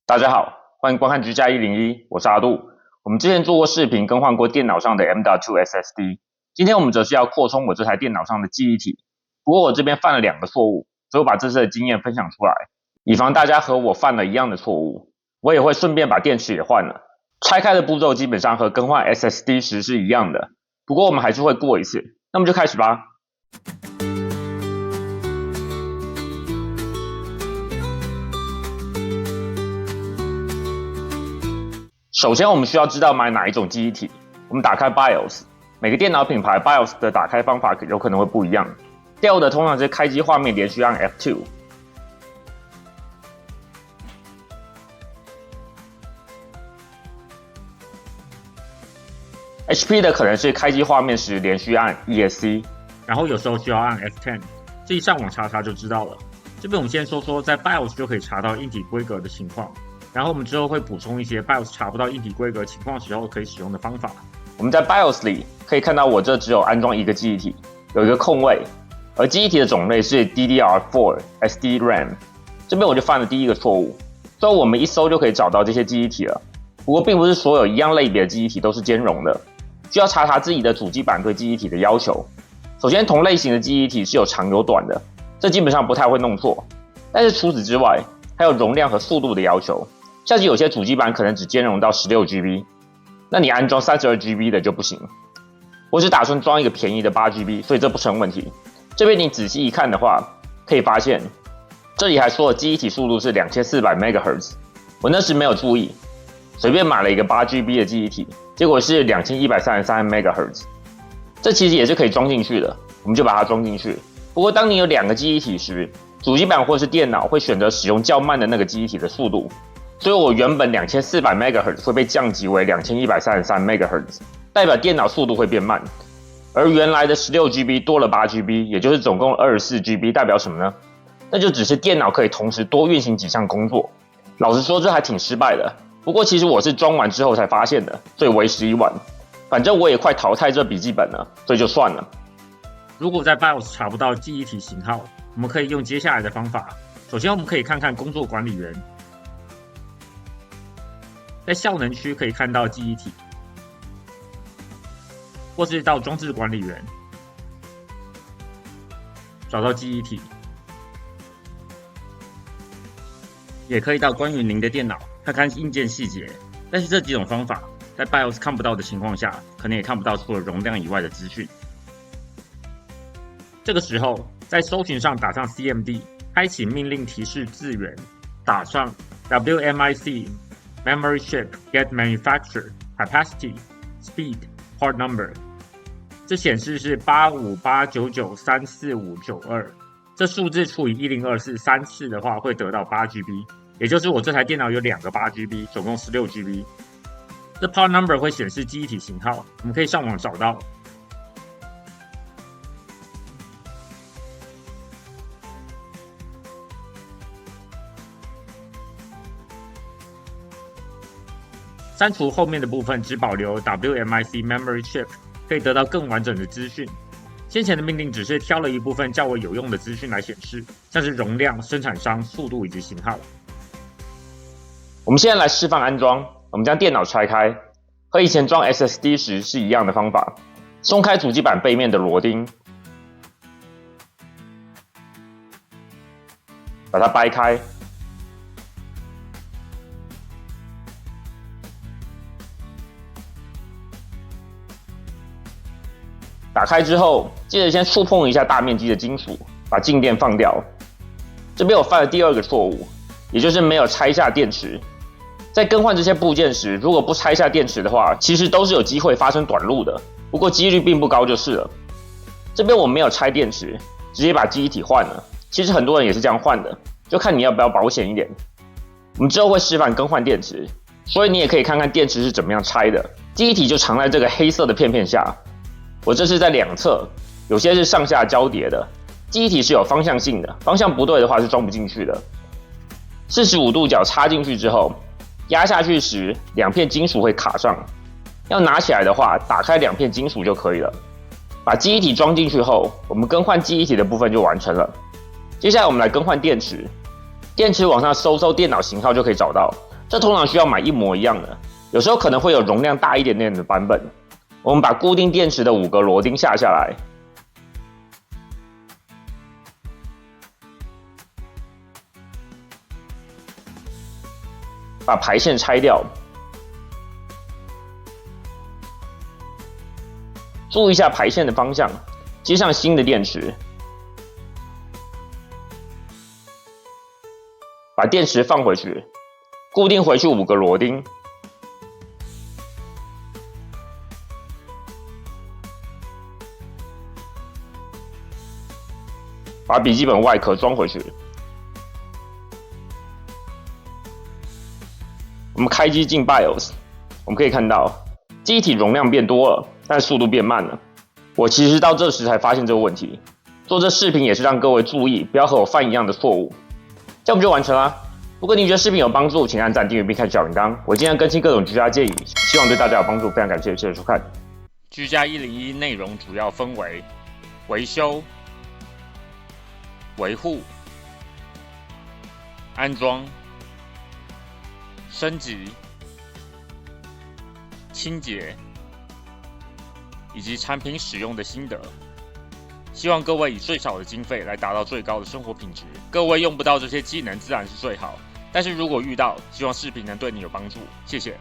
大家好，欢迎观看居家101，我是阿杜。我们之前做过视频更换过电脑上的 M.2 SSD， 今天我们则是要扩充我这台电脑上的记忆体。不过我这边犯了2个错误，所以我把这次的经验分享出来，以防大家和我犯了一样的错误。我也会顺便把电池也换了。拆开的步骤基本上和更换 SSD 时是一样的，不过我们还是会过一次。那么就开始吧。首先我们需要知道买哪一种記憶體。我們打開 BIOS， 每個電腦品牌 BIOS 的打開方法有可能會不一樣。Dell 的通常是開機畫面連續按 F2。HP 的可能是開機畫面時連續按 ESC， 然後有時候需要按 F10， 自己上網查查就知道了。這邊我們先說說在 BIOS 就可以查到硬體規格的情況。然後我們之後會補充一些 BIOS 查不到硬體規格情況時候可以使用的方法。我們在 BIOS 裡可以看到我這只有安裝一個記憶體，有一個空位，而記憶體的種類是 DDR4 SDRAM。這邊我就犯了第一個錯誤，所以我們一搜就可以找到這些記憶體了。不過並不是所有一樣類別的記憶體都是兼容的，需要查查自己的主機板對記憶體的要求。首先同類型的記憶體是有長有短的，這基本上不太會弄錯。但是除此之外，還有容量和速度的要求。像是有些主機板可能只兼容到 16GB， 那你安裝 32GB 的就不行。我只打算裝一個便宜的 8GB， 所以這不成問題。這邊你仔細一看的話，可以發現這裡還說了記憶體速度是2400MHz， 我那時沒有注意，隨便買了一個 8GB 的記憶體，結果是2133MHz。這其實也是可以裝進去的，我們就把它裝進去。不過當你有2個記憶體時，主機板或是電腦會選擇使用較慢的那個記憶體的速度。所以我原本2400MHz 會被降級為2133MHz， 代表電腦速度會變慢。而原來的 16GB 多了 8GB， 也就是總共 24GB， 代表什麼呢？那就只是電腦可以同時多運行幾項工作。老實說這還挺失敗的，不過其實我是裝完之後才發現的，所以為時已晚。反正我也快淘汰這筆記本了，所以就算了。如果在 BIOS 查不到記憶體型號，我們可以用接下來的方法。首先我們可以看看工作管理員。在效能區可以看到記憶體，或是到裝置管理員找到記憶體，也可以到關於您的電腦看看硬件細節。但是這幾種方法在 BIOS 看不到的情況下，可能也看不到除了容量以外的資訊。這個時候在搜尋上打上 CMD， 開啟命令提示字元，打上 WMIC。Memory chip get manufactured capacity speed part number， 這顯示是858993452，這數字除以1024 3次的話會得到 8GB， 也就是我這台電腦有2個 8GB， 總共 16GB。這 part number 會顯示記憶體型號，我們可以上網找到。刪除後面的部分，只保留 WMIC Memory Chip， 可以得到更完整的資訊。先前的命令只是挑了一部分較為有用的資訊來顯示，像是容量、生產商、速度以及型號。我們現在來示範安裝。我們將電腦拆開，和以前裝 SSD 時是一樣的方法。鬆開主機板背面的螺釘，把它掰開。打開之後，記得先觸碰一下大面積的金屬，把靜電放掉。這邊我犯了第2個錯誤，也就是沒有拆下電池。在更換這些部件時，如果不拆下電池的話，其實都是有機會發生短路的，不過幾率並不高就是了。這邊我沒有拆電池，直接把記憶體換了。其實很多人也是這樣換的，就看你要不要保險一點。我們之後會示範更換電池，所以你也可以看看電池是怎麼樣拆的。記憶體就藏在這個黑色的片片下。我這是在2側，有些是上下交疊的。記憶體是有方向性的，方向不對的話是裝不進去的。45度角插進去之後，壓下去時2片金屬會卡上。要拿起來的話，打開2片金屬就可以了。把記憶體裝進去後，我們更換記憶體的部分就完成了。接下來我們來更換電池。電池往上搜搜電腦型號就可以找到。这通常需要买一模一样的，有时候可能会有容量大一点点的版本。我们把固定电池的5个螺钉下来，把排线拆掉，注意一下排线的方向，接上新的电池，把电池放回去，固定回去5个螺钉。把笔记本外壳装回去。我们开机进 BIOS， 我们可以看到记忆体容量变多了，但速度变慢了。我其实到这时才发现这个问题。做这视频也是让各位注意，不要和我犯一样的错误。这样我们就完成啦。如果你觉得视频有帮助，请按赞、订阅并开小铃铛。我尽量更新各种居家建议，希望对大家有帮助。非常感谢，谢谢收看。居家101内容主要分为维修、维护、安装、升级、清洁以及产品使用的心得。希望各位以最少的经费来达到最高的生活品质。各位用不到这些技能自然是最好，但是如果遇到，希望视频能对你有帮助。谢谢。